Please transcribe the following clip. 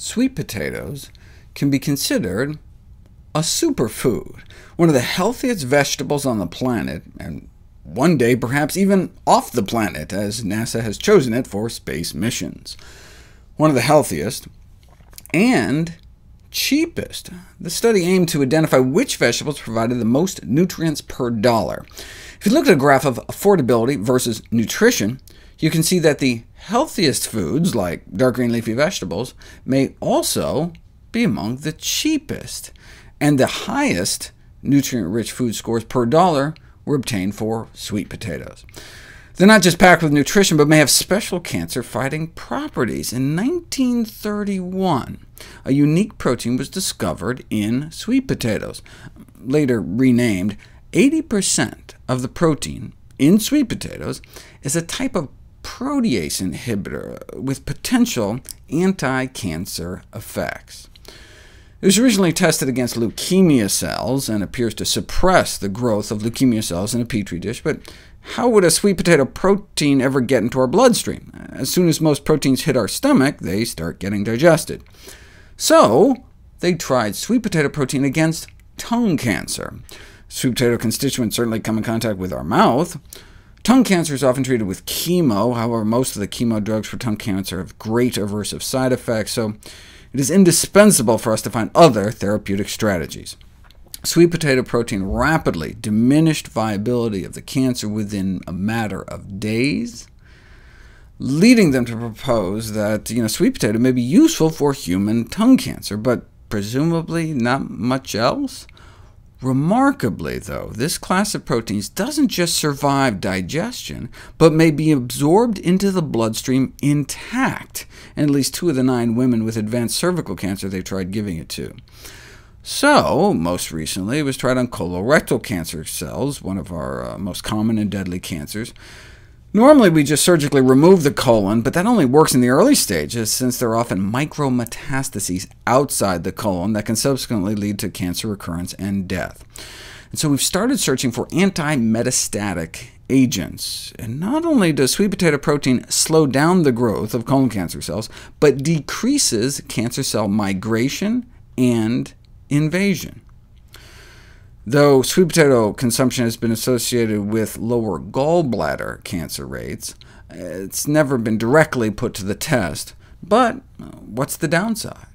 sweet potatoes can be considered a superfood, one of the healthiest vegetables on the planet, and one day perhaps even off the planet, as NASA has chosen it for space missions. One of the healthiest and cheapest. The study aimed to identify which vegetables provided the most nutrients per dollar. If you look at a graph of affordability versus nutrition, you can see that the healthiest foods, like dark green leafy vegetables, may also be among the cheapest, and the highest nutrient-rich food scores per dollar were obtained for sweet potatoes. They're not just packed with nutrition, but may have special cancer-fighting properties. In 1931, a unique protein was discovered in sweet potatoes. Later renamed, 80% of the protein in sweet potatoes is a type of protease inhibitor with potential anti-cancer effects. It was originally tested against leukemia cells and appears to suppress the growth of leukemia cells in a petri dish, but how would a sweet potato protein ever get into our bloodstream? As soon as most proteins hit our stomach, they start getting digested. So they tried sweet potato protein against tongue cancer. Sweet potato constituents certainly come in contact with our mouth. Tongue cancer is often treated with chemo. However, most of the chemo drugs for tongue cancer have great aversive side effects, so it is indispensable for us to find other therapeutic strategies. Sweet potato protein rapidly diminished viability of the cancer within a matter of days, leading them to propose that sweet potato may be useful for human tongue cancer, but presumably not much else? Remarkably, though, this class of proteins doesn't just survive digestion, but may be absorbed into the bloodstream intact, and at least 2 of the 9 women with advanced cervical cancer they tried giving it to. So, most recently, it was tried on colorectal cancer cells, one of our most common and deadly cancers. Normally, we just surgically remove the colon, but that only works in the early stages, since there are often micrometastases outside the colon that can subsequently lead to cancer recurrence and death. And so we've started searching for anti-metastatic agents. And not only does sweet potato protein slow down the growth of colon cancer cells, but decreases cancer cell migration and invasion. Though sweet potato consumption has been associated with lower gallbladder cancer rates, it's never been directly put to the test. But what's the downside?